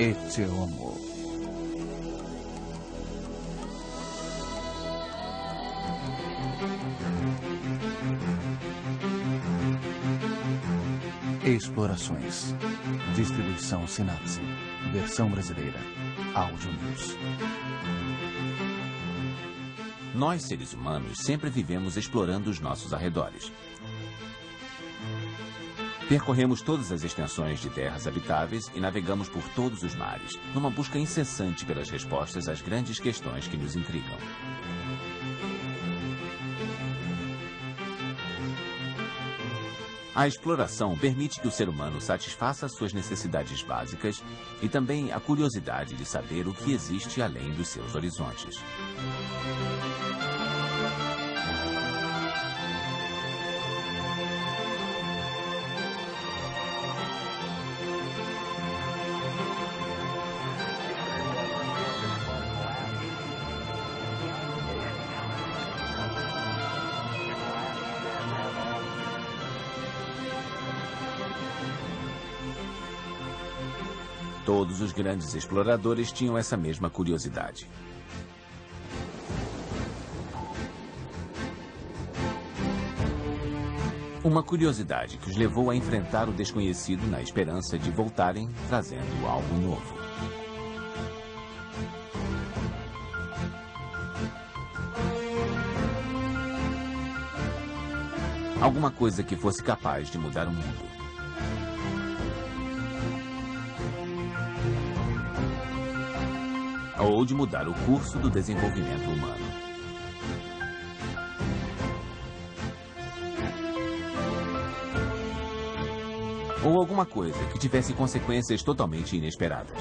e te amo. Explorações. Distribuição Sinapse. Versão brasileira. Áudio News. Nós, seres humanos, sempre vivemos explorando os nossos arredores. Percorremos todas as extensões de terras habitáveis e navegamos por todos os mares, numa busca incessante pelas respostas às grandes questões que nos intrigam. A exploração permite que o ser humano satisfaça suas necessidades básicas e também a curiosidade de saber o que existe além dos seus horizontes. Todos os grandes exploradores tinham essa mesma curiosidade. Uma curiosidade que os levou a enfrentar o desconhecido na esperança de voltarem trazendo algo novo. Alguma coisa que fosse capaz de mudar o mundo. Ou de mudar o curso do desenvolvimento humano. Ou alguma coisa que tivesse consequências totalmente inesperadas.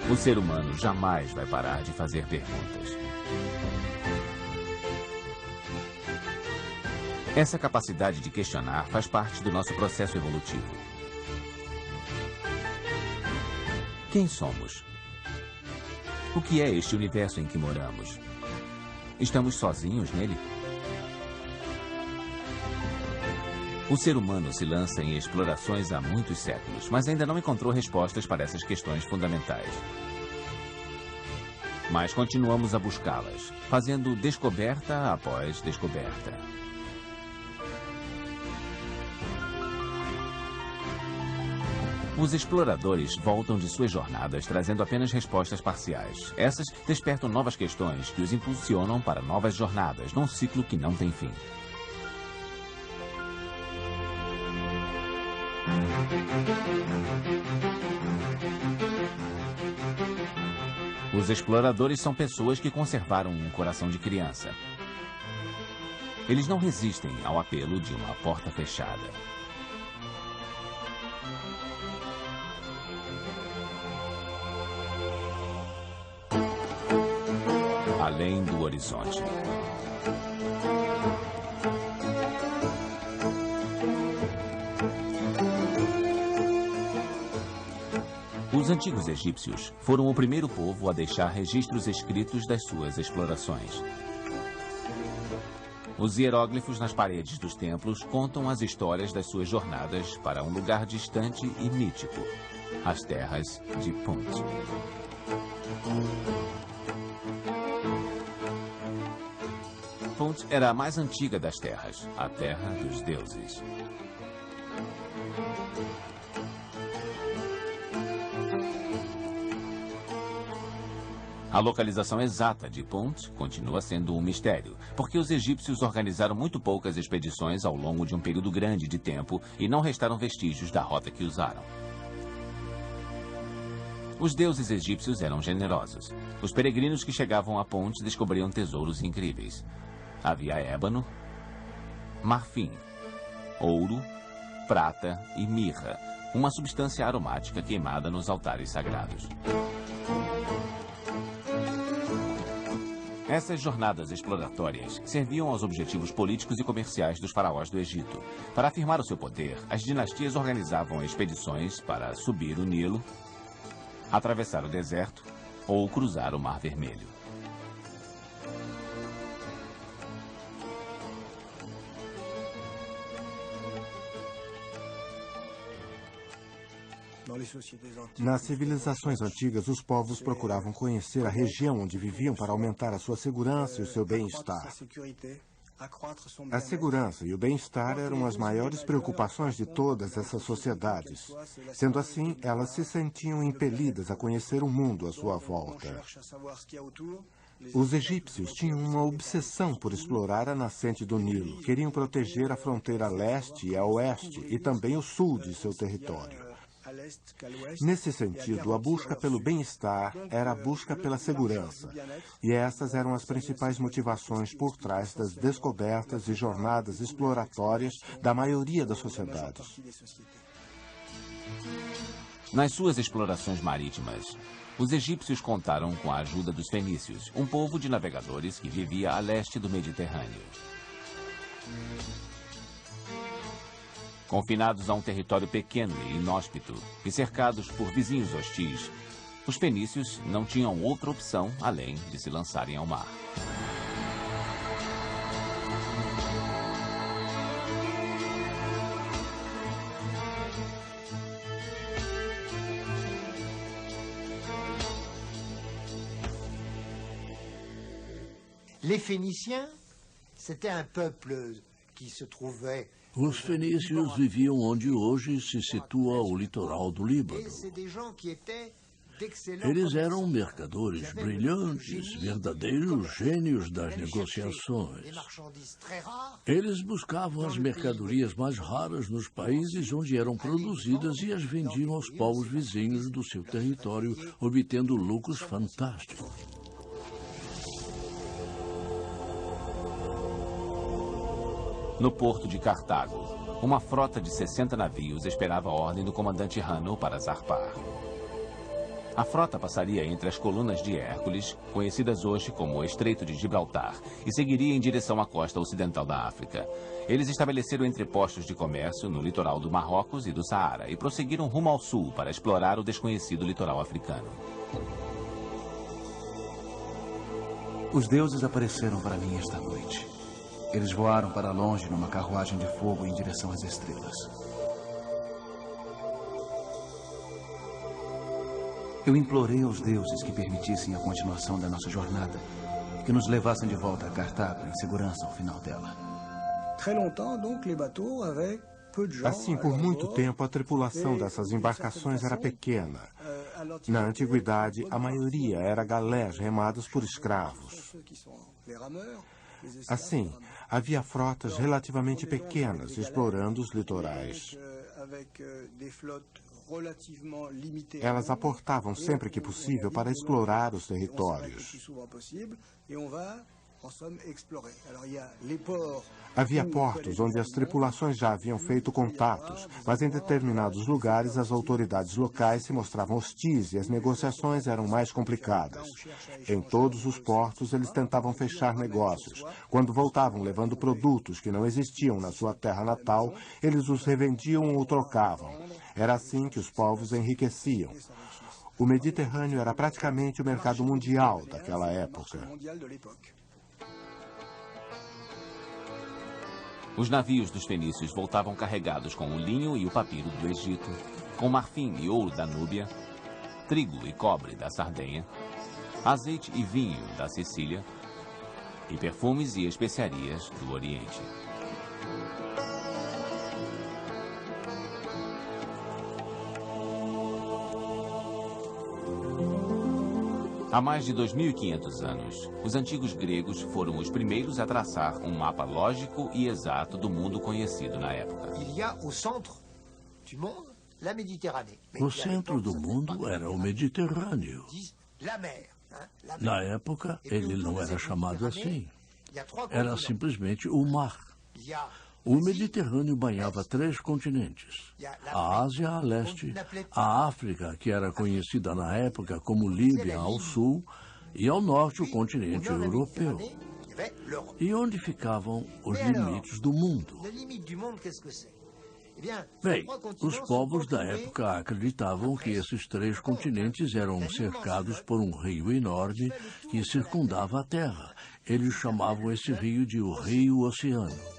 O ser humano jamais vai parar de fazer perguntas. Essa capacidade de questionar faz parte do nosso processo evolutivo. Quem somos? O que é este universo em que moramos? Estamos sozinhos nele? O ser humano se lança em explorações há muitos séculos, mas ainda não encontrou respostas para essas questões fundamentais. Mas continuamos a buscá-las, fazendo descoberta após descoberta. Os exploradores voltam de suas jornadas trazendo apenas respostas parciais. Essas despertam novas questões que os impulsionam para novas jornadas, num ciclo que não tem fim. Os exploradores são pessoas que conservaram um coração de criança. Eles não resistem ao apelo de uma porta fechada. Além do horizonte. Os antigos egípcios foram o primeiro povo a deixar registros escritos das suas explorações. Os hieróglifos nas paredes dos templos contam as histórias das suas jornadas para um lugar distante e mítico, as terras de Punt. Punt era a mais antiga das terras, a terra dos deuses. A localização exata de Punt continua sendo um mistério, porque os egípcios organizaram muito poucas expedições ao longo de um período grande de tempo e não restaram vestígios da rota que usaram. Os deuses egípcios eram generosos. Os peregrinos que chegavam a Punt descobriam tesouros incríveis. Havia ébano, marfim, ouro, prata e mirra, uma substância aromática queimada nos altares sagrados. Essas jornadas exploratórias serviam aos objetivos políticos e comerciais dos faraós do Egito. Para afirmar o seu poder, as dinastias organizavam expedições para subir o Nilo, atravessar o deserto ou cruzar o Mar Vermelho. Nas civilizações antigas, os povos procuravam conhecer a região onde viviam para aumentar a sua segurança e o seu bem-estar. A segurança e o bem-estar eram as maiores preocupações de todas essas sociedades. Sendo assim, elas se sentiam impelidas a conhecer o mundo à sua volta. Os egípcios tinham uma obsessão por explorar a nascente do Nilo. Queriam proteger a fronteira leste e a oeste e também o sul de seu território. Nesse sentido, a busca pelo bem-estar era a busca pela segurança, e essas eram as principais motivações por trás das descobertas e jornadas exploratórias da maioria das sociedades. Nas suas explorações marítimas, os egípcios contaram com a ajuda dos fenícios, um povo de navegadores que vivia a leste do Mediterrâneo. Confinados a um território pequeno e inóspito e cercados por vizinhos hostis, os fenícios não tinham outra opção além de se lançarem ao mar. Les Phéniciens, c'était un peuple qui se trouvait. Os fenícios viviam onde hoje se situa o litoral do Líbano. Eles eram mercadores brilhantes, verdadeiros gênios das negociações. Eles buscavam as mercadorias mais raras nos países onde eram produzidas e as vendiam aos povos vizinhos do seu território, obtendo lucros fantásticos. No porto de Cartago, uma frota de 60 navios esperava a ordem do comandante Hanno para zarpar. A frota passaria entre as colunas de Hércules, conhecidas hoje como o Estreito de Gibraltar, e seguiria em direção à costa ocidental da África. Eles estabeleceram entrepostos de comércio no litoral do Marrocos e do Saara e prosseguiram rumo ao sul para explorar o desconhecido litoral africano. Os deuses apareceram para mim esta noite. Eles voaram para longe numa carruagem de fogo em direção às estrelas. Eu implorei aos deuses que permitissem a continuação da nossa jornada, que nos levassem de volta a Cartago em segurança ao final dela. Assim, por muito tempo, a tripulação dessas embarcações era pequena. Na antiguidade, a maioria era galés remados por escravos. Assim, havia frotas relativamente pequenas explorando os litorais. Elas aportavam sempre que possível para explorar os territórios. Havia portos onde as tripulações já haviam feito contatos, mas em determinados lugares as autoridades locais se mostravam hostis e as negociações eram mais complicadas. Em todos os portos eles tentavam fechar negócios. Quando voltavam levando produtos que não existiam na sua terra natal, eles os revendiam ou trocavam. Era assim que os povos enriqueciam. O Mediterrâneo era praticamente o mercado mundial daquela época. Os navios dos fenícios voltavam carregados com o linho e o papiro do Egito, com marfim e ouro da Núbia, trigo e cobre da Sardenha, azeite e vinho da Sicília e perfumes e especiarias do Oriente. Há mais de 2.500 anos, os antigos gregos foram os primeiros a traçar um mapa lógico e exato do mundo conhecido na época. O centro do mundo era o Mediterrâneo. Na época, ele não era chamado assim. Era simplesmente o mar. O Mediterrâneo banhava 3 continentes: a Ásia a leste, a África, que era conhecida na época como Líbia ao sul, e ao norte o continente europeu. E onde ficavam os limites do mundo? Bem, os povos da época acreditavam que esses 3 continentes eram cercados por um rio enorme que circundava a Terra. Eles chamavam esse rio de o Rio Oceano.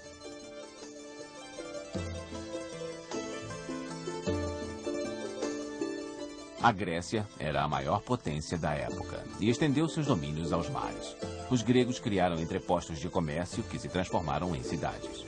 A Grécia era a maior potência da época e estendeu seus domínios aos mares. Os gregos criaram entrepostos de comércio que se transformaram em cidades.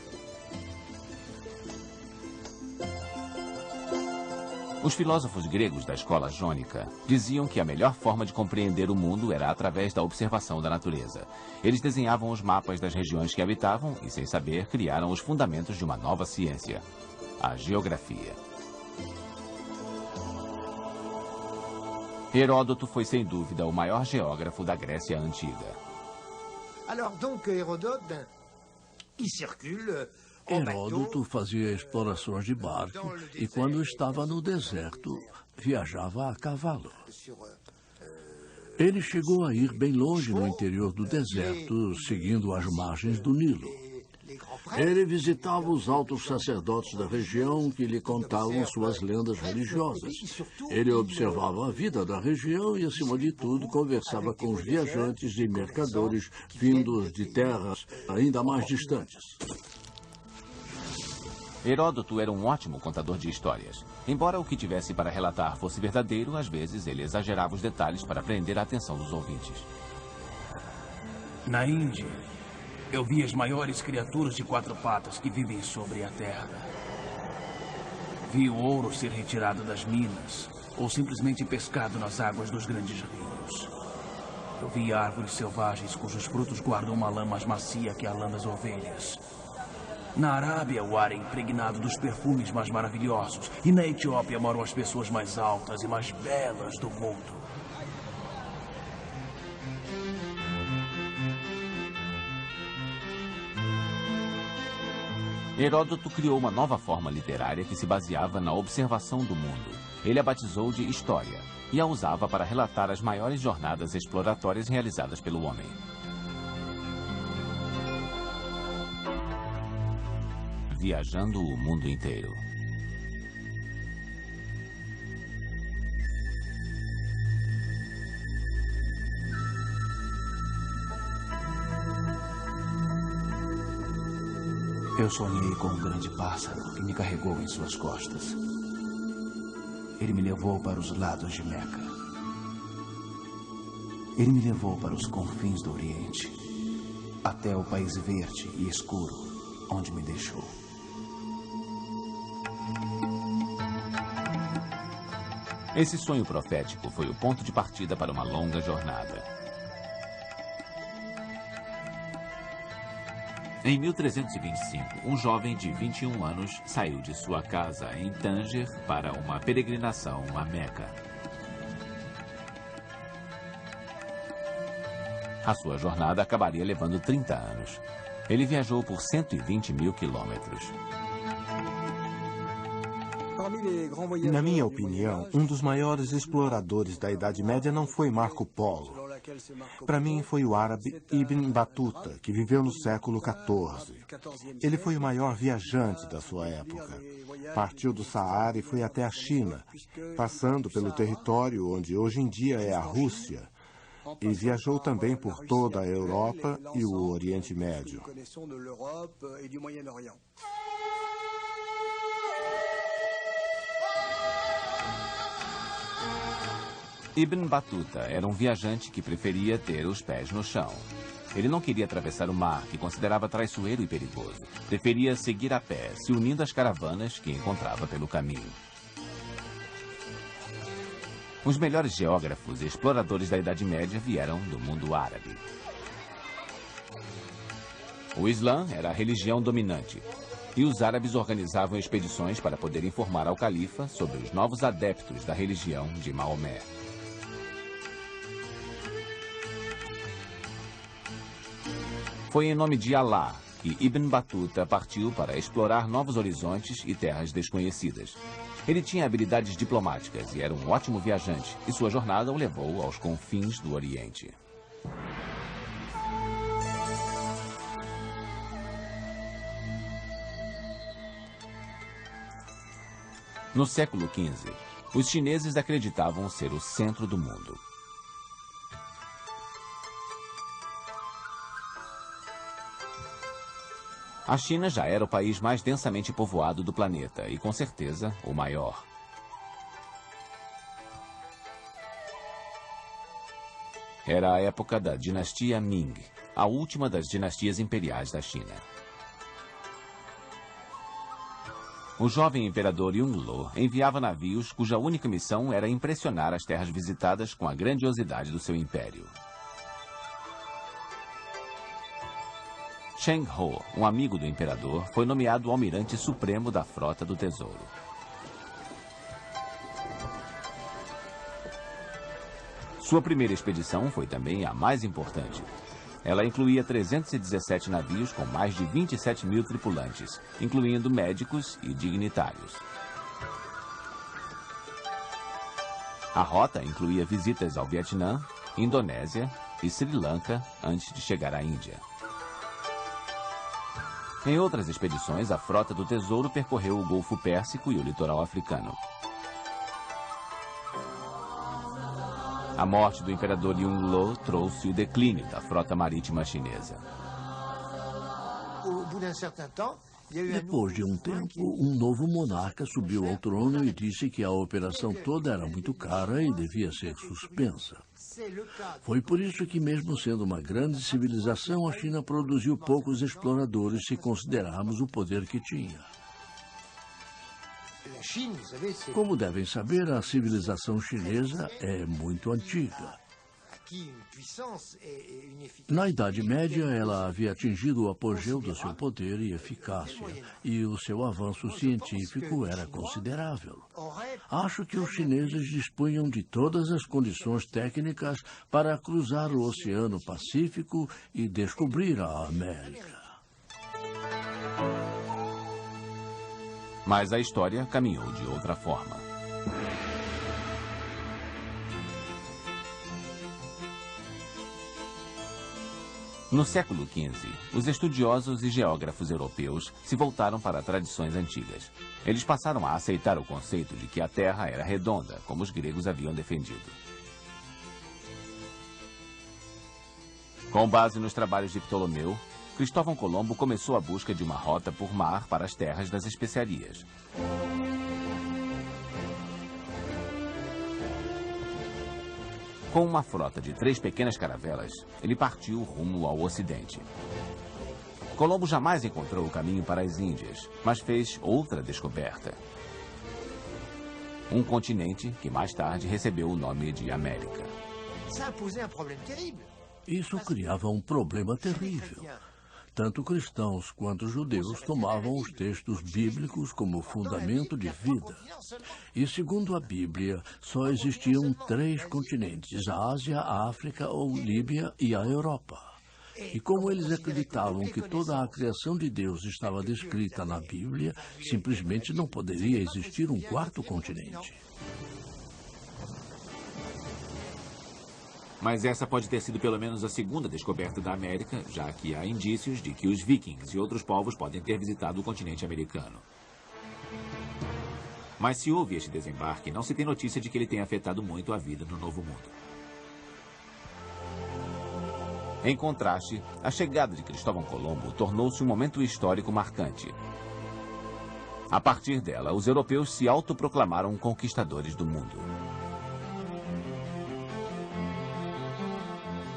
Os filósofos gregos da escola jônica diziam que a melhor forma de compreender o mundo era através da observação da natureza. Eles desenhavam os mapas das regiões que habitavam e, sem saber, criaram os fundamentos de uma nova ciência, a geografia. Heródoto foi, sem dúvida, o maior geógrafo da Grécia Antiga. Heródoto fazia explorações de barco e, quando estava no deserto, viajava a cavalo. Ele chegou a ir bem longe no interior do deserto, seguindo as margens do Nilo. Ele visitava os altos sacerdotes da região que lhe contavam suas lendas religiosas. Ele observava a vida da região e, acima de tudo, conversava com os viajantes e mercadores vindos de terras ainda mais distantes. Heródoto era um ótimo contador de histórias. Embora o que tivesse para relatar fosse verdadeiro, às vezes ele exagerava os detalhes para prender a atenção dos ouvintes. Na Índia, eu vi as maiores criaturas de 4 patas que vivem sobre a terra. Vi o ouro ser retirado das minas ou simplesmente pescado nas águas dos grandes rios. Eu vi árvores selvagens cujos frutos guardam uma lã mais macia que a lã das ovelhas. Na Arábia, o ar é impregnado dos perfumes mais maravilhosos. E na Etiópia moram as pessoas mais altas e mais belas do mundo. Heródoto criou uma nova forma literária que se baseava na observação do mundo. Ele a batizou de História e a usava para relatar as maiores jornadas exploratórias realizadas pelo homem. Viajando o mundo inteiro. Eu sonhei com um grande pássaro que me carregou em suas costas. Ele me levou para os lados de Meca. Ele me levou para os confins do Oriente, até o país verde e escuro, onde me deixou. Esse sonho profético foi o ponto de partida para uma longa jornada. Em 1325, um jovem de 21 anos saiu de sua casa em Tânger para uma peregrinação a Meca. A sua jornada acabaria levando 30 anos. Ele viajou por 120 mil quilômetros. Na minha opinião, um dos maiores exploradores da Idade Média não foi Marco Polo. Para mim, foi o árabe Ibn Battuta, que viveu no século XIV. Ele foi o maior viajante da sua época. Partiu do Saara e foi até a China, passando pelo território onde hoje em dia é a Rússia, e viajou também por toda a Europa e o Oriente Médio. Ibn Battuta era um viajante que preferia ter os pés no chão. Ele não queria atravessar o mar, que considerava traiçoeiro e perigoso. Preferia seguir a pé, se unindo às caravanas que encontrava pelo caminho. Os melhores geógrafos e exploradores da Idade Média vieram do mundo árabe. O Islã era a religião dominante, e os árabes organizavam expedições para poder informar ao califa sobre os novos adeptos da religião de Maomé. Foi em nome de Alá que Ibn Battuta partiu para explorar novos horizontes e terras desconhecidas. Ele tinha habilidades diplomáticas e era um ótimo viajante, e sua jornada o levou aos confins do Oriente. No século XV, os chineses acreditavam ser o centro do mundo. A China já era o país mais densamente povoado do planeta e, com certeza, o maior. Era a época da dinastia Ming, a última das dinastias imperiais da China. O jovem imperador Yongle enviava navios cuja única missão era impressionar as terras visitadas com a grandiosidade do seu império. Cheng Ho, um amigo do imperador, foi nomeado almirante supremo da Frota do Tesouro. Sua primeira expedição foi também a mais importante. Ela incluía 317 navios com mais de 27 mil tripulantes, incluindo médicos e dignitários. A rota incluía visitas ao Vietnã, Indonésia e Sri Lanka antes de chegar à Índia. Em outras expedições, a Frota do Tesouro percorreu o Golfo Pérsico e o litoral africano. A morte do imperador Yongle trouxe o declínio da frota marítima chinesa. Depois de um tempo, um novo monarca subiu ao trono e disse que a operação toda era muito cara e devia ser suspensa. Foi por isso que, mesmo sendo uma grande civilização, a China produziu poucos exploradores se considerarmos o poder que tinha. Como devem saber, a civilização chinesa é muito antiga. Na Idade Média, ela havia atingido o apogeu do seu poder e eficácia, e o seu avanço científico era considerável. Acho que os chineses dispunham de todas as condições técnicas para cruzar o Oceano Pacífico e descobrir a América. Mas a história caminhou de outra forma. No século XV, os estudiosos e geógrafos europeus se voltaram para tradições antigas. Eles passaram a aceitar o conceito de que a Terra era redonda, como os gregos haviam defendido. Com base nos trabalhos de Ptolomeu, Cristóvão Colombo começou a busca de uma rota por mar para as terras das especiarias. Com uma frota de 3 pequenas caravelas, ele partiu rumo ao ocidente. Colombo jamais encontrou o caminho para as Índias, mas fez outra descoberta. Um continente que mais tarde recebeu o nome de América. Isso criava um problema terrível. Tanto cristãos quanto judeus tomavam os textos bíblicos como fundamento de vida. E, segundo a Bíblia, só existiam 3 continentes: a Ásia, a África ou Líbia e a Europa. E como eles acreditavam que toda a criação de Deus estava descrita na Bíblia, simplesmente não poderia existir um 4º continente. Mas essa pode ter sido pelo menos a segunda descoberta da América, já que há indícios de que os vikings e outros povos podem ter visitado o continente americano. Mas se houve este desembarque, não se tem notícia de que ele tenha afetado muito a vida no Novo Mundo. Em contraste, a chegada de Cristóvão Colombo tornou-se um momento histórico marcante. A partir dela, os europeus se autoproclamaram conquistadores do mundo.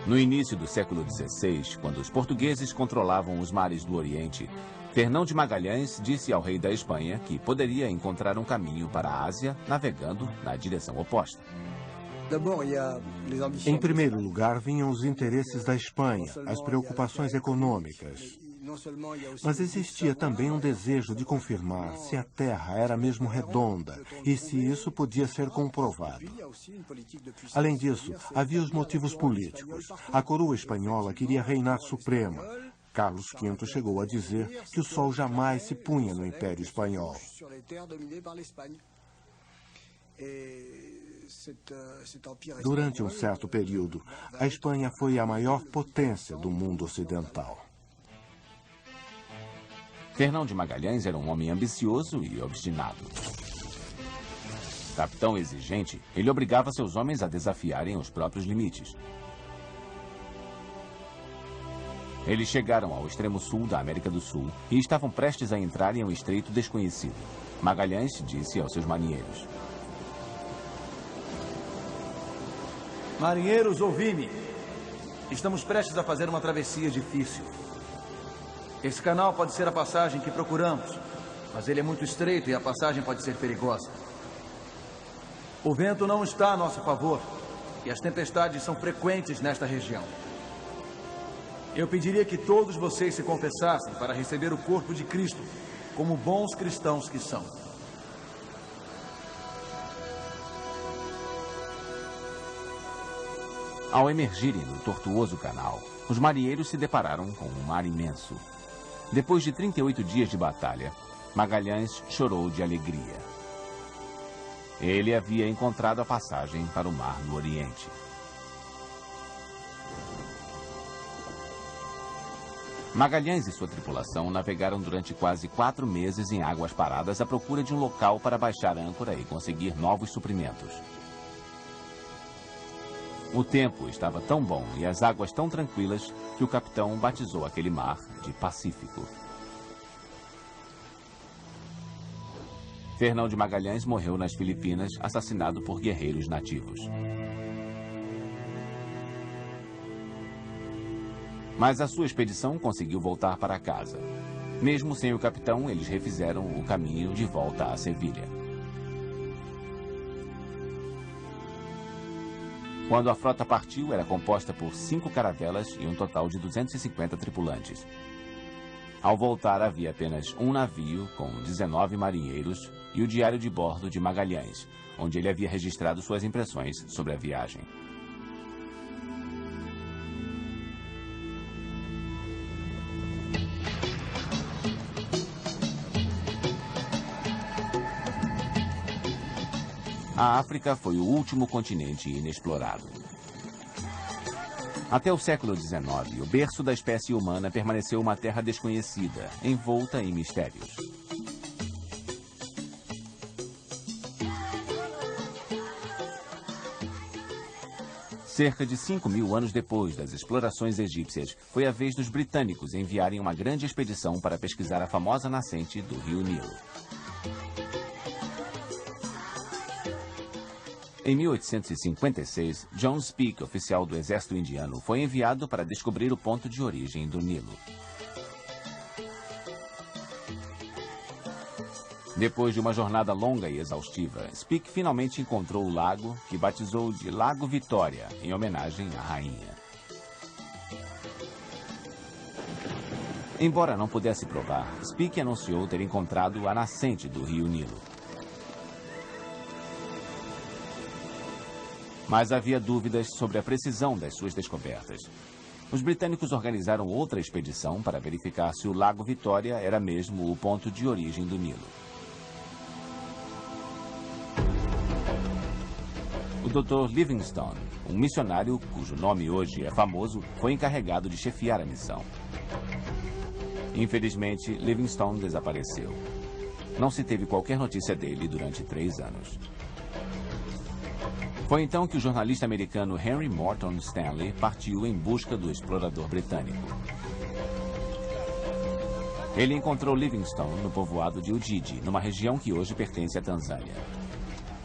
No início do século XVI, quando os portugueses controlavam os mares do Oriente, Fernão de Magalhães disse ao rei da Espanha que poderia encontrar um caminho para a Ásia navegando na direção oposta. Em primeiro lugar, vinham os interesses da Espanha, as preocupações econômicas. Mas existia também um desejo de confirmar se a Terra era mesmo redonda e se isso podia ser comprovado. Além disso, havia os motivos políticos. A coroa espanhola queria reinar suprema. Carlos V chegou a dizer que o sol jamais se punha no Império Espanhol. Durante um certo período, a Espanha foi a maior potência do mundo ocidental. Fernão de Magalhães era um homem ambicioso e obstinado. Capitão exigente, ele obrigava seus homens a desafiarem os próprios limites. Eles chegaram ao extremo sul da América do Sul e estavam prestes a entrar em um estreito desconhecido. Magalhães disse aos seus marinheiros: Marinheiros, ouvi-me. Estamos prestes a fazer uma travessia difícil. Esse canal pode ser a passagem que procuramos, mas ele é muito estreito e a passagem pode ser perigosa. O vento não está a nosso favor e as tempestades são frequentes nesta região. Eu pediria que todos vocês se confessassem para receber o corpo de Cristo, como bons cristãos que são. Ao emergirem no tortuoso canal, os marinheiros se depararam com um mar imenso. Depois de 38 dias de batalha, Magalhães chorou de alegria. Ele havia encontrado a passagem para o Mar do Oriente. Magalhães e sua tripulação navegaram durante quase 4 meses em águas paradas à procura de um local para baixar âncora e conseguir novos suprimentos. O tempo estava tão bom e as águas tão tranquilas que o capitão batizou aquele mar de Pacífico. Fernão de Magalhães morreu nas Filipinas, assassinado por guerreiros nativos. Mas a sua expedição conseguiu voltar para casa. Mesmo sem o capitão, eles refizeram o caminho de volta a Sevilha. Quando a frota partiu, era composta por 5 caravelas e um total de 250 tripulantes. Ao voltar, havia apenas um navio com 19 marinheiros e o diário de bordo de Magalhães, onde ele havia registrado suas impressões sobre a viagem. A África foi o último continente inexplorado. Até o século XIX, o berço da espécie humana permaneceu uma terra desconhecida, envolta em mistérios. Cerca de 5.000 anos depois das explorações egípcias, foi a vez dos britânicos enviarem uma grande expedição para pesquisar a famosa nascente do rio Nilo. Em 1856, John Speke, oficial do exército indiano, foi enviado para descobrir o ponto de origem do Nilo. Depois de uma jornada longa e exaustiva, Speke finalmente encontrou o lago, que batizou de Lago Vitória, em homenagem à rainha. Embora não pudesse provar, Speke anunciou ter encontrado a nascente do rio Nilo. Mas havia dúvidas sobre a precisão das suas descobertas. Os britânicos organizaram outra expedição para verificar se o Lago Vitória era mesmo o ponto de origem do Nilo. O Dr. Livingstone, um missionário cujo nome hoje é famoso, foi encarregado de chefiar a missão. Infelizmente, Livingstone desapareceu. Não se teve qualquer notícia dele durante 3 anos. Foi então que o jornalista americano Henry Morton Stanley partiu em busca do explorador britânico. Ele encontrou Livingstone no povoado de Ujiji, numa região que hoje pertence à Tanzânia.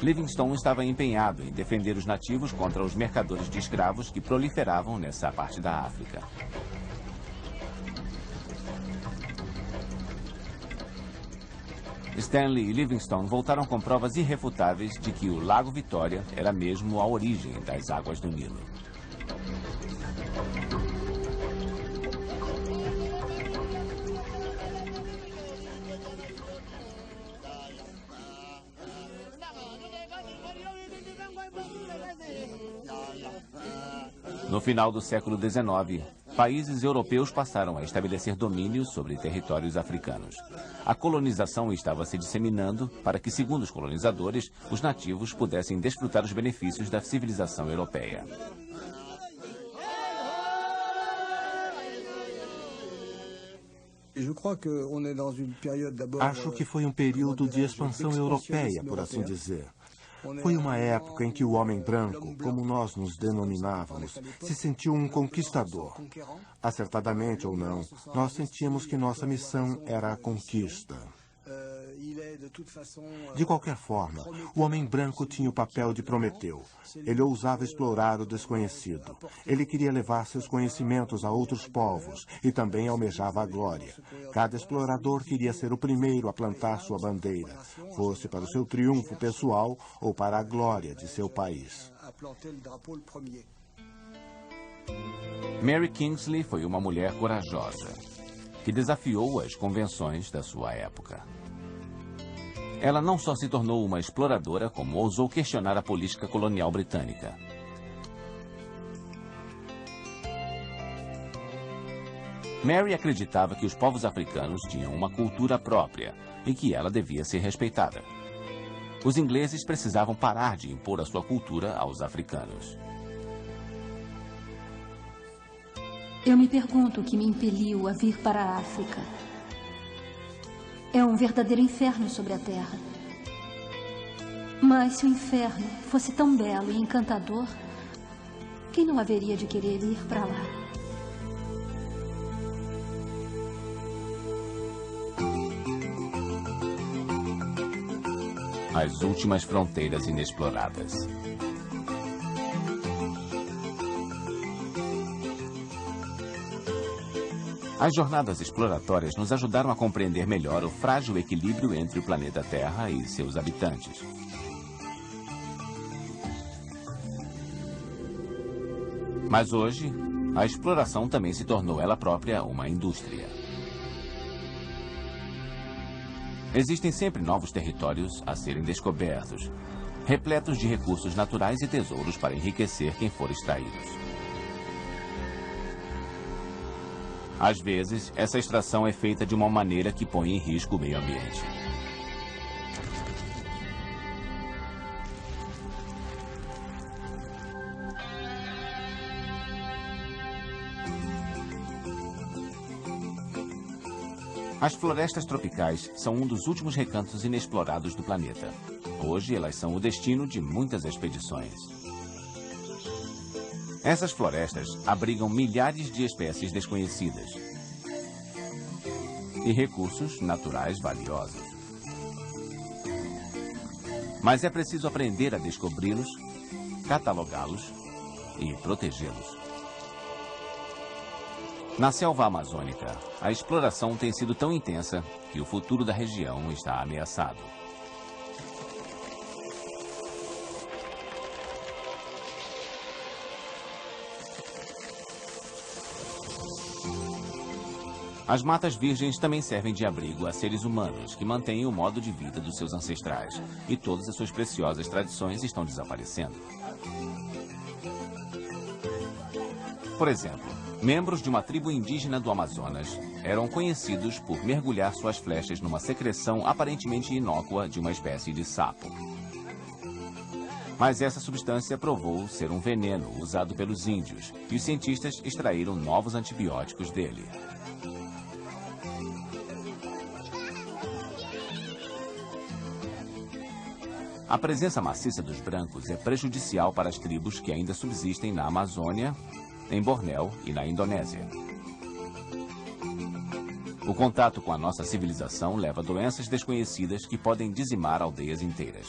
Livingstone estava empenhado em defender os nativos contra os mercadores de escravos que proliferavam nessa parte da África. Stanley e Livingstone voltaram com provas irrefutáveis de que o Lago Vitória era mesmo a origem das águas do Nilo. No final do século XIX, países europeus passaram a estabelecer domínio sobre territórios africanos. A colonização estava se disseminando para que, segundo os colonizadores, os nativos pudessem desfrutar os benefícios da civilização europeia. Acho que foi um período de expansão europeia, por assim dizer. Foi uma época em que o homem branco, como nós nos denominávamos, se sentiu um conquistador. Acertadamente ou não, nós sentíamos que nossa missão era a conquista. De qualquer forma, o homem branco tinha o papel de Prometeu. Ele ousava explorar o desconhecido. Ele queria levar seus conhecimentos a outros povos e também almejava a glória. Cada explorador queria ser o primeiro a plantar sua bandeira, fosse para o seu triunfo pessoal ou para a glória de seu país. Mary Kingsley foi uma mulher corajosa, que desafiou as convenções da sua época. Ela não só se tornou uma exploradora, como ousou questionar a política colonial britânica. Mary acreditava que os povos africanos tinham uma cultura própria e que ela devia ser respeitada. Os ingleses precisavam parar de impor a sua cultura aos africanos. Eu me pergunto o que me impeliu a vir para a África. É um verdadeiro inferno sobre a Terra. Mas se o inferno fosse tão belo e encantador, quem não haveria de querer ir para lá? As últimas fronteiras inexploradas. As jornadas exploratórias nos ajudaram a compreender melhor o frágil equilíbrio entre o planeta Terra e seus habitantes. Mas hoje, a exploração também se tornou ela própria uma indústria. Existem sempre novos territórios a serem descobertos, repletos de recursos naturais e tesouros para enriquecer quem for extraídos. Às vezes, essa extração é feita de uma maneira que põe em risco o meio ambiente. As florestas tropicais são um dos últimos recantos inexplorados do planeta. Hoje, elas são o destino de muitas expedições. Essas florestas abrigam milhares de espécies desconhecidas e recursos naturais valiosos. Mas é preciso aprender a descobri-los, catalogá-los e protegê-los. Na selva amazônica, a exploração tem sido tão intensa que o futuro da região está ameaçado. As matas virgens também servem de abrigo a seres humanos que mantêm o modo de vida dos seus ancestrais, e todas as suas preciosas tradições estão desaparecendo. Por exemplo, membros de uma tribo indígena do Amazonas eram conhecidos por mergulhar suas flechas numa secreção aparentemente inócua de uma espécie de sapo. Mas essa substância provou ser um veneno usado pelos índios, e os cientistas extraíram novos antibióticos dele. A presença maciça dos brancos é prejudicial para as tribos que ainda subsistem na Amazônia, em Bornéu e na Indonésia. O contato com a nossa civilização leva a doenças desconhecidas que podem dizimar aldeias inteiras.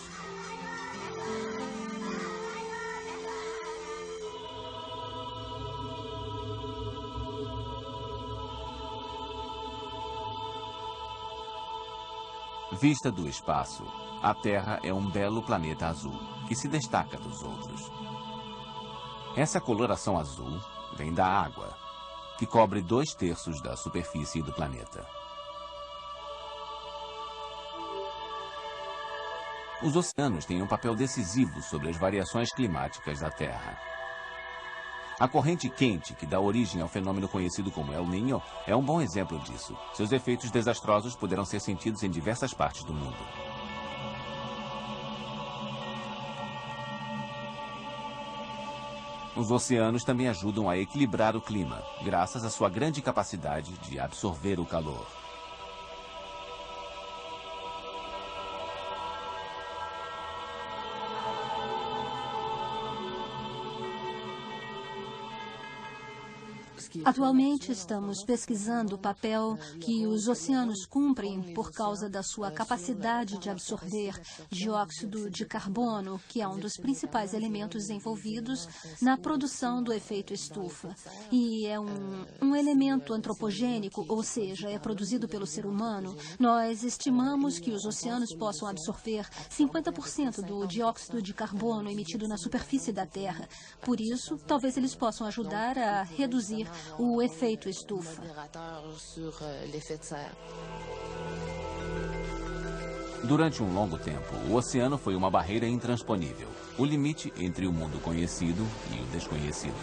Vista do espaço, a Terra é um belo planeta azul, que se destaca dos outros. Essa coloração azul vem da água, que cobre 2/3 da superfície do planeta. Os oceanos têm um papel decisivo sobre as variações climáticas da Terra. A corrente quente, que dá origem ao fenômeno conhecido como El Niño, é um bom exemplo disso. Seus efeitos desastrosos poderão ser sentidos em diversas partes do mundo. Os oceanos também ajudam a equilibrar o clima, graças à sua grande capacidade de absorver o calor. Atualmente estamos pesquisando o papel que os oceanos cumprem por causa da sua capacidade de absorver dióxido de carbono, que é um dos principais elementos envolvidos na produção do efeito estufa. E é um elemento antropogênico, ou seja, é produzido pelo ser humano. Nós estimamos que os oceanos possam absorver 50% do dióxido de carbono emitido na superfície da Terra. Por isso, talvez eles possam ajudar a reduzir o efeito estufa. Durante um longo tempo, o oceano foi uma barreira intransponível, o limite entre o mundo conhecido e o desconhecido.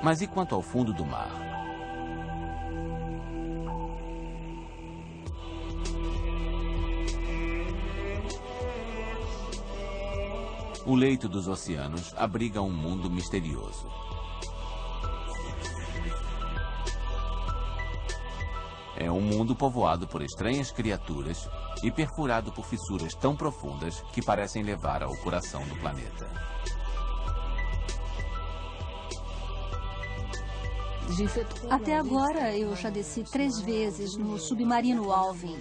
Mas e quanto ao fundo do mar? O leito dos oceanos abriga um mundo misterioso. É um mundo povoado por estranhas criaturas e perfurado por fissuras tão profundas que parecem levar ao coração do planeta. Até agora, eu já desci 3 vezes no submarino Alvin.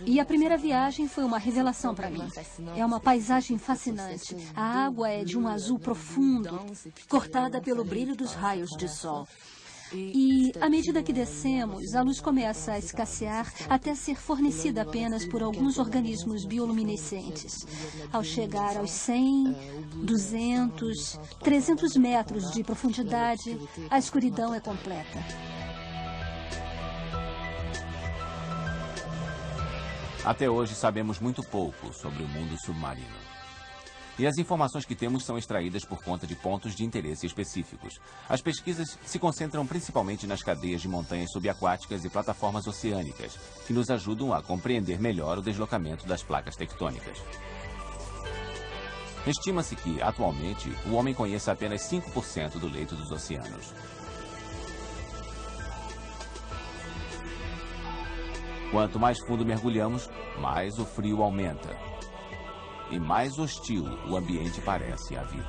E a primeira viagem foi uma revelação para mim. É uma paisagem fascinante. A água é de um azul profundo, cortada pelo brilho dos raios de sol. E, à medida que descemos, a luz começa a escassear até ser fornecida apenas por alguns organismos bioluminescentes. Ao chegar aos 100, 200, 300 metros de profundidade, a escuridão é completa. Até hoje sabemos muito pouco sobre o mundo submarino. E as informações que temos são extraídas por conta de pontos de interesse específicos. As pesquisas se concentram principalmente nas cadeias de montanhas subaquáticas e plataformas oceânicas, que nos ajudam a compreender melhor o deslocamento das placas tectônicas. Estima-se que, atualmente, o homem conheça apenas 5% do leito dos oceanos. Quanto mais fundo mergulhamos, mais o frio aumenta. E mais hostil o ambiente parece à vida.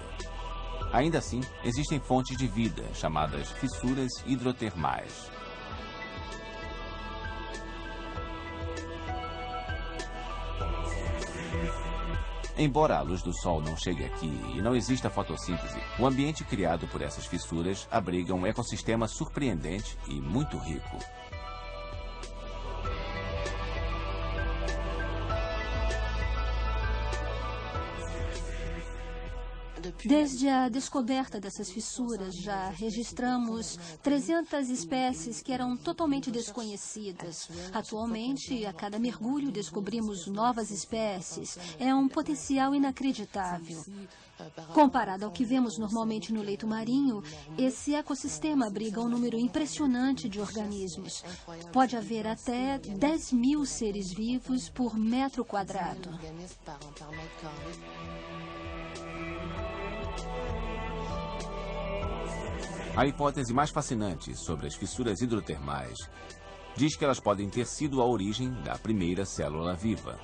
Ainda assim, existem fontes de vida, chamadas fissuras hidrotermais. Embora a luz do sol não chegue aqui e não exista fotossíntese, o ambiente criado por essas fissuras abriga um ecossistema surpreendente e muito rico. Desde a descoberta dessas fissuras, já registramos 300 espécies que eram totalmente desconhecidas. Atualmente, a cada mergulho descobrimos novas espécies. É um potencial inacreditável. Comparado ao que vemos normalmente no leito marinho, esse ecossistema abriga um número impressionante de organismos. Pode haver até 10.000 seres vivos por metro quadrado. A hipótese mais fascinante sobre as fissuras hidrotermais diz que elas podem ter sido a origem da primeira célula viva.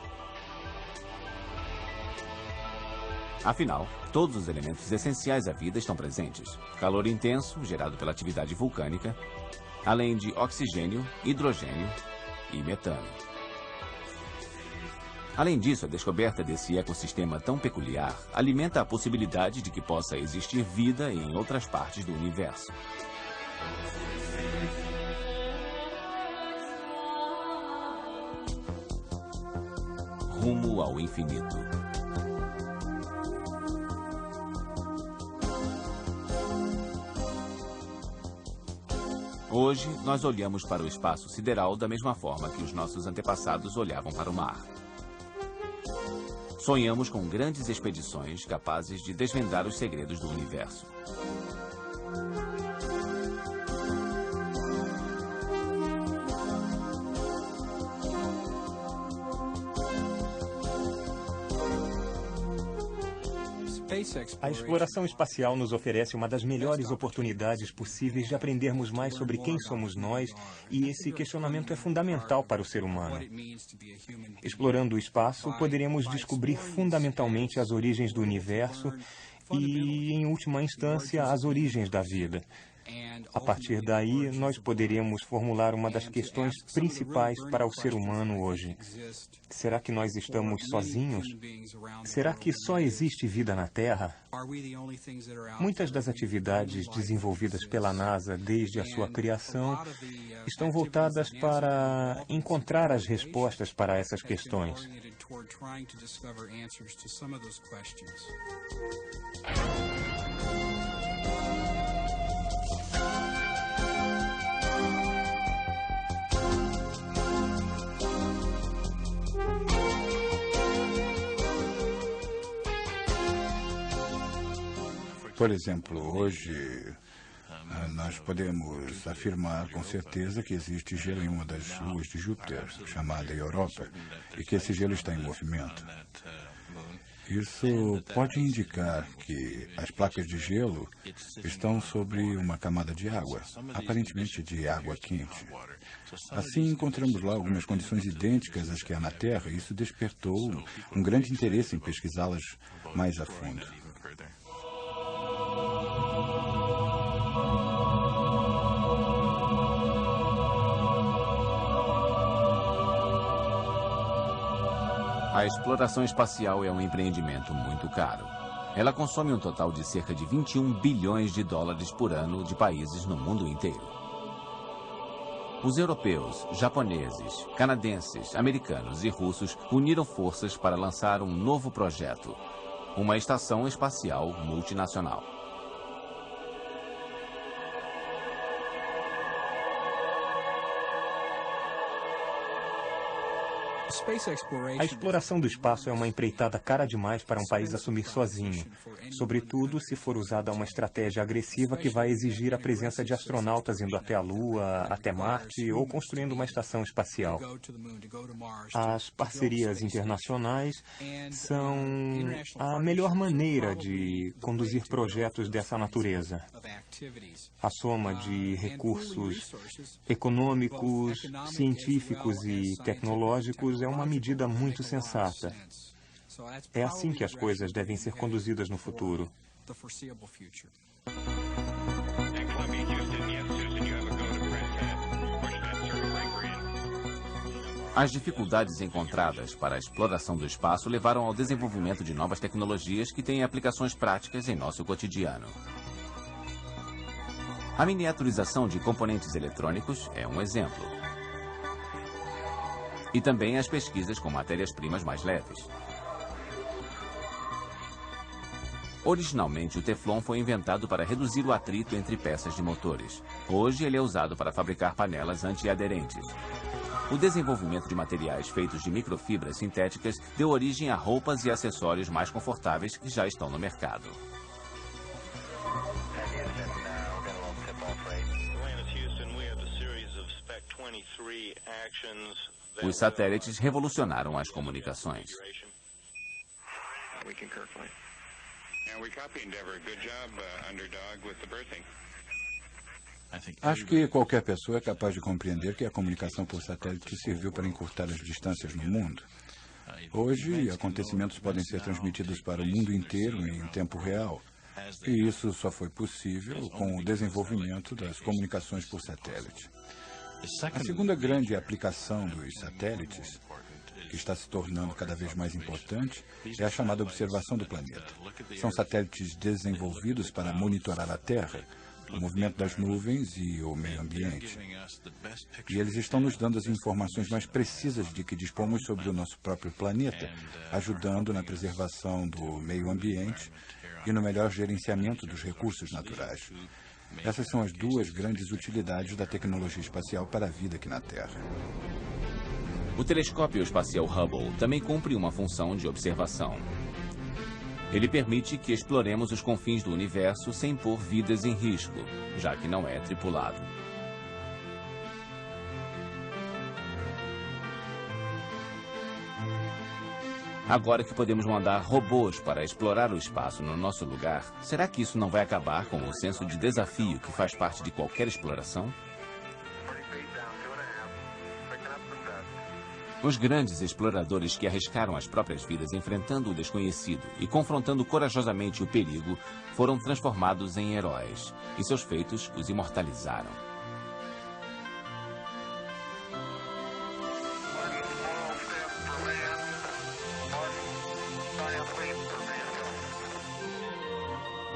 Afinal, todos os elementos essenciais à vida estão presentes. Calor intenso, gerado pela atividade vulcânica, além de oxigênio, hidrogênio e metano. Além disso, a descoberta desse ecossistema tão peculiar alimenta a possibilidade de que possa existir vida em outras partes do universo. Rumo ao infinito. Hoje, nós olhamos para o espaço sideral da mesma forma que os nossos antepassados olhavam para o mar. Sonhamos com grandes expedições capazes de desvendar os segredos do universo. A exploração espacial nos oferece uma das melhores oportunidades possíveis de aprendermos mais sobre quem somos nós, e esse questionamento é fundamental para o ser humano. Explorando o espaço, poderemos descobrir fundamentalmente as origens do universo e, em última instância, as origens da vida. A partir daí, nós poderemos formular uma das questões principais para o ser humano hoje. Será que nós estamos sozinhos? Será que só existe vida na Terra? Muitas das atividades desenvolvidas pela NASA desde a sua criação estão voltadas para encontrar as respostas para essas questões. Por exemplo, hoje nós podemos afirmar com certeza que existe gelo em uma das luas de Júpiter, chamada Europa, e que esse gelo está em movimento. Isso pode indicar que as placas de gelo estão sobre uma camada de água, aparentemente de água quente. Assim, encontramos lá algumas condições idênticas às que há na Terra, e isso despertou um grande interesse em pesquisá-las mais a fundo. A exploração espacial é um empreendimento muito caro. Ela consome um total de cerca de 21 bilhões de dólares por ano de países no mundo inteiro. Os europeus, japoneses, canadenses, americanos e russos uniram forças para lançar um novo projeto, uma estação espacial multinacional. A exploração do espaço é uma empreitada cara demais para um país assumir sozinho, sobretudo se for usada uma estratégia agressiva que vai exigir a presença de astronautas indo até a Lua, até Marte ou construindo uma estação espacial. As parcerias internacionais são a melhor maneira de conduzir projetos dessa natureza. A soma de recursos econômicos, científicos e tecnológicos é uma medida muito sensata. É assim que as coisas devem ser conduzidas no futuro. As dificuldades encontradas para a exploração do espaço levaram ao desenvolvimento de novas tecnologias que têm aplicações práticas em nosso cotidiano. A miniaturização de componentes eletrônicos é um exemplo. E também as pesquisas com matérias-primas mais leves. Originalmente, o Teflon foi inventado para reduzir o atrito entre peças de motores. Hoje, ele é usado para fabricar panelas antiaderentes. O desenvolvimento de materiais feitos de microfibras sintéticas deu origem a roupas e acessórios mais confortáveis que já estão no mercado. Os satélites revolucionaram as comunicações. Acho que qualquer pessoa é capaz de compreender que a comunicação por satélite serviu para encurtar as distâncias no mundo. Hoje, acontecimentos podem ser transmitidos para o mundo inteiro em tempo real. E isso só foi possível com o desenvolvimento das comunicações por satélite. A segunda grande aplicação dos satélites, que está se tornando cada vez mais importante, é a chamada observação do planeta. São satélites desenvolvidos para monitorar a Terra, o movimento das nuvens e o meio ambiente. E eles estão nos dando as informações mais precisas de que dispomos sobre o nosso próprio planeta, ajudando na preservação do meio ambiente e no melhor gerenciamento dos recursos naturais. Essas são as duas grandes utilidades da tecnologia espacial para a vida aqui na Terra. O telescópio espacial Hubble também cumpre uma função de observação. Ele permite que exploremos os confins do universo sem pôr vidas em risco, já que não é tripulado. Agora que podemos mandar robôs para explorar o espaço no nosso lugar, será que isso não vai acabar com o senso de desafio que faz parte de qualquer exploração? Os grandes exploradores que arriscaram as próprias vidas enfrentando o desconhecido e confrontando corajosamente o perigo foram transformados em heróis, e seus feitos os imortalizaram.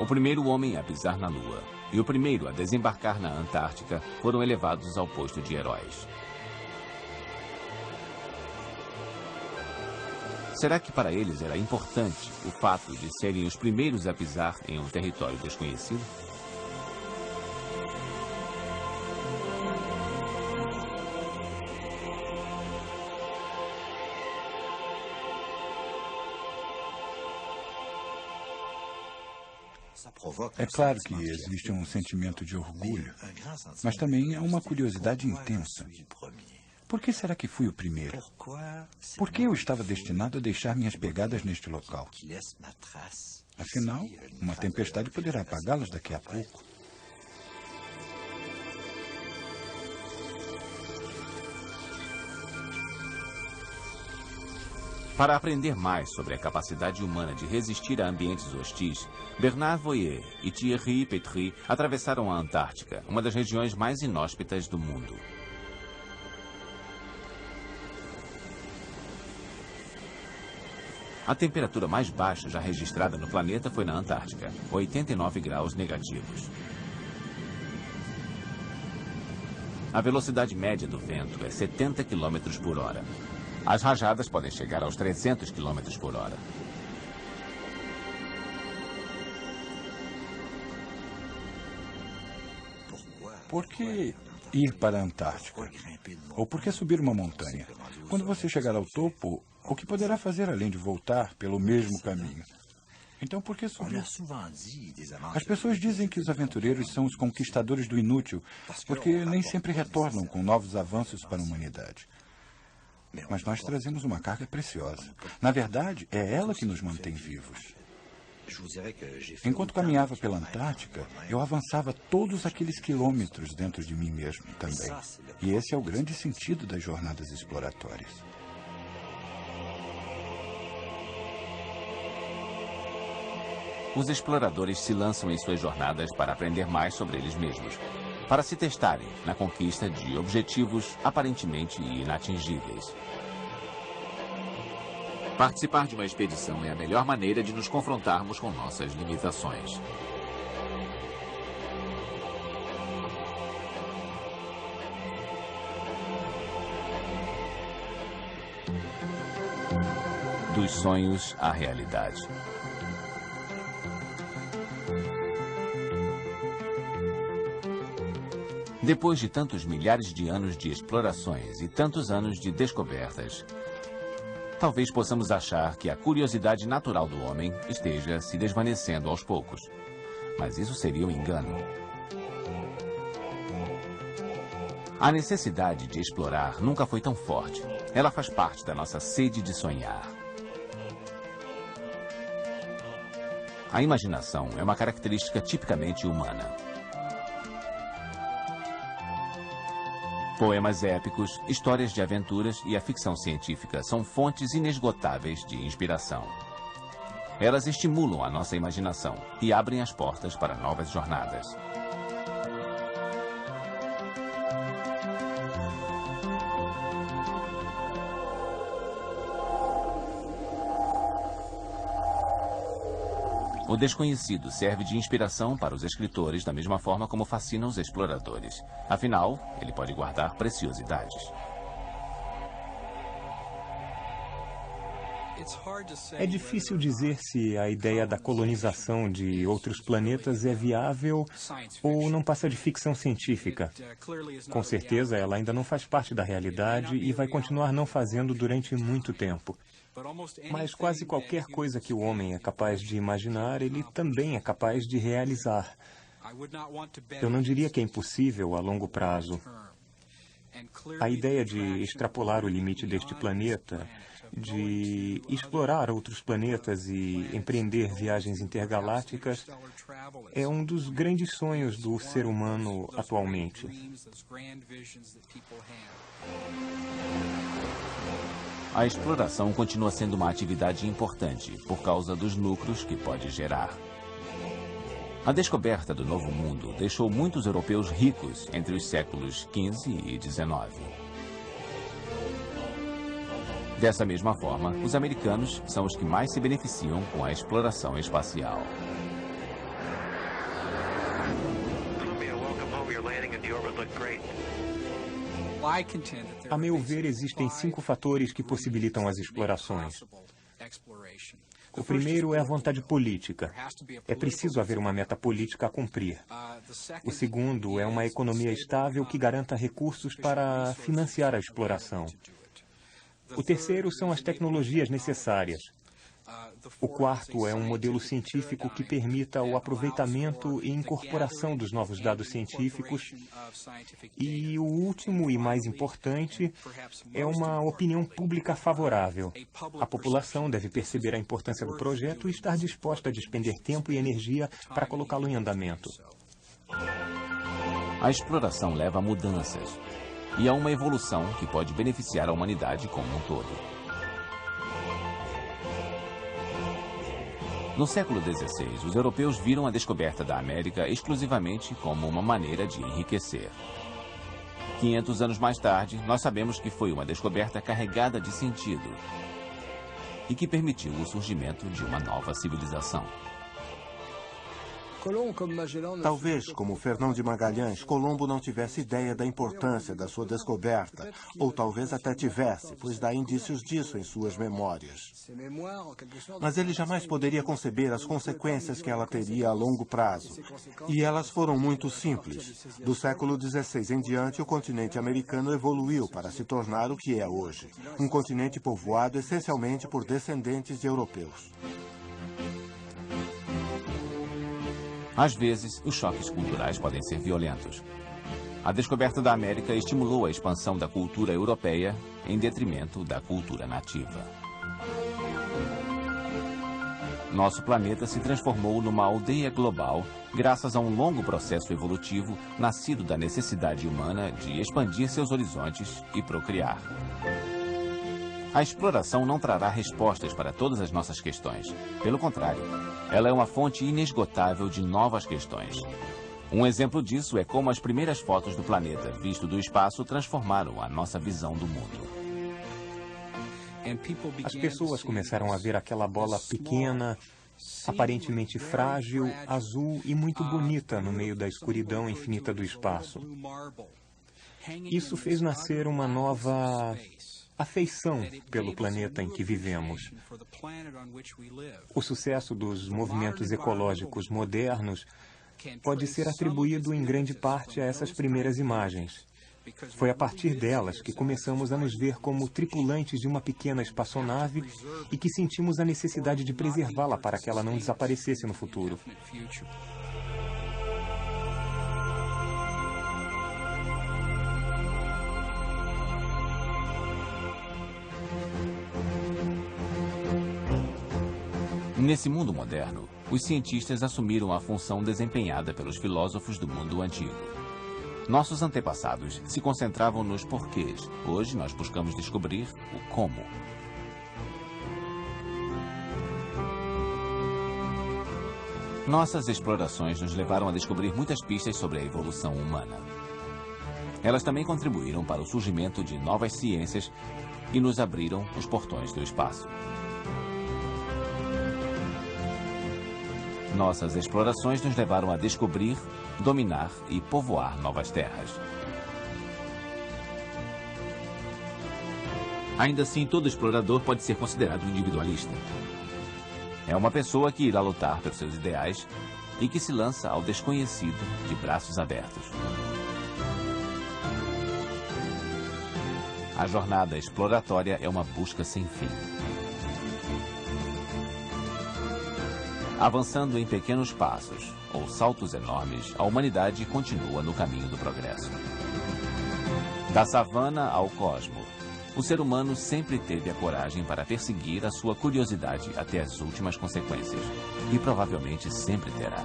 O primeiro homem a pisar na Lua e o primeiro a desembarcar na Antártica foram elevados ao posto de heróis. Será que para eles era importante o fato de serem os primeiros a pisar em um território desconhecido? É claro que existe um sentimento de orgulho, mas também é uma curiosidade intensa. Por que será que fui o primeiro? Por que eu estava destinado a deixar minhas pegadas neste local? Afinal, uma tempestade poderá apagá-las daqui a pouco. Para aprender mais sobre a capacidade humana de resistir a ambientes hostis, Bernard Voyer e Thierry Petry atravessaram a Antártica, uma das regiões mais inóspitas do mundo. A temperatura mais baixa já registrada no planeta foi na Antártica, 89 graus negativos. A velocidade média do vento é 70 km por hora. As rajadas podem chegar aos 300 km por hora. Por que ir para a Antártica? Ou por que subir uma montanha? Quando você chegar ao topo, o que poderá fazer além de voltar pelo mesmo caminho? Então, por que subir? As pessoas dizem que os aventureiros são os conquistadores do inútil, porque nem sempre retornam com novos avanços para a humanidade. Mas nós trazemos uma carga preciosa. Na verdade, é ela que nos mantém vivos. Enquanto caminhava pela Antártica, eu avançava todos aqueles quilômetros dentro de mim mesmo também. E esse é o grande sentido das jornadas exploratórias. Os exploradores se lançam em suas jornadas para aprender mais sobre eles mesmos, para se testarem na conquista de objetivos aparentemente inatingíveis. Participar de uma expedição é a melhor maneira de nos confrontarmos com nossas limitações. Dos sonhos à realidade. Depois de tantos milhares de anos de explorações e tantos anos de descobertas, talvez possamos achar que a curiosidade natural do homem esteja se desvanecendo aos poucos. Mas isso seria um engano. A necessidade de explorar nunca foi tão forte. Ela faz parte da nossa sede de sonhar. A imaginação é uma característica tipicamente humana. Poemas épicos, histórias de aventuras e a ficção científica são fontes inesgotáveis de inspiração. Elas estimulam a nossa imaginação e abrem as portas para novas jornadas. O desconhecido serve de inspiração para os escritores da mesma forma como fascina os exploradores. Afinal, ele pode guardar preciosidades. É difícil dizer se a ideia da colonização de outros planetas é viável ou não passa de ficção científica. Com certeza, ela ainda não faz parte da realidade e vai continuar não fazendo durante muito tempo. Mas quase qualquer coisa que o homem é capaz de imaginar, ele também é capaz de realizar. Eu não diria que é impossível a longo prazo. A ideia de extrapolar o limite deste planeta, de explorar outros planetas e empreender viagens intergalácticas, é um dos grandes sonhos do ser humano atualmente. A exploração continua sendo uma atividade importante por causa dos lucros que pode gerar. A descoberta do Novo Mundo deixou muitos europeus ricos entre os séculos XV e XIX. Dessa mesma forma, os americanos são os que mais se beneficiam com a exploração espacial. A meu ver, existem 5 fatores que possibilitam as explorações. O primeiro é a vontade política. É preciso haver uma meta política a cumprir. O segundo é uma economia estável que garanta recursos para financiar a exploração. O terceiro são as tecnologias necessárias. O quarto é um modelo científico que permita o aproveitamento e incorporação dos novos dados científicos. E o último e mais importante é uma opinião pública favorável. A população deve perceber a importância do projeto e estar disposta a despender tempo e energia para colocá-lo em andamento. A exploração leva a mudanças e a uma evolução que pode beneficiar a humanidade como um todo. No século XVI, os europeus viram a descoberta da América exclusivamente como uma maneira de enriquecer. 500 anos mais tarde, nós sabemos que foi uma descoberta carregada de sentido e que permitiu o surgimento de uma nova civilização. Talvez, como Fernão de Magalhães, Colombo não tivesse ideia da importância da sua descoberta, ou talvez até tivesse, pois dá indícios disso em suas memórias. Mas ele jamais poderia conceber as consequências que ela teria a longo prazo. E elas foram muito simples. Do século XVI em diante, o continente americano evoluiu para se tornar o que é hoje, um continente povoado essencialmente por descendentes de europeus. Às vezes, os choques culturais podem ser violentos. A descoberta da América estimulou a expansão da cultura europeia em detrimento da cultura nativa. Nosso planeta se transformou numa aldeia global graças a um longo processo evolutivo nascido da necessidade humana de expandir seus horizontes e procriar. A exploração não trará respostas para todas as nossas questões. Pelo contrário, ela é uma fonte inesgotável de novas questões. Um exemplo disso é como as primeiras fotos do planeta visto do espaço transformaram a nossa visão do mundo. As pessoas começaram a ver aquela bola pequena, aparentemente frágil, azul e muito bonita no meio da escuridão infinita do espaço. Isso fez nascer uma nova afeição pelo planeta em que vivemos. O sucesso dos movimentos ecológicos modernos pode ser atribuído em grande parte a essas primeiras imagens. Foi a partir delas que começamos a nos ver como tripulantes de uma pequena espaçonave e que sentimos a necessidade de preservá-la para que ela não desaparecesse no futuro. Nesse mundo moderno, os cientistas assumiram a função desempenhada pelos filósofos do mundo antigo. Nossos antepassados se concentravam nos porquês. Hoje nós buscamos descobrir o como. Nossas explorações nos levaram a descobrir muitas pistas sobre a evolução humana. Elas também contribuíram para o surgimento de novas ciências e nos abriram os portões do espaço. Nossas explorações nos levaram a descobrir, dominar e povoar novas terras. Ainda assim, todo explorador pode ser considerado individualista. É uma pessoa que irá lutar pelos seus ideais e que se lança ao desconhecido de braços abertos. A jornada exploratória é uma busca sem fim. Avançando em pequenos passos ou saltos enormes, a humanidade continua no caminho do progresso. Da savana ao cosmo, o ser humano sempre teve a coragem para perseguir a sua curiosidade até as últimas consequências. E provavelmente sempre terá.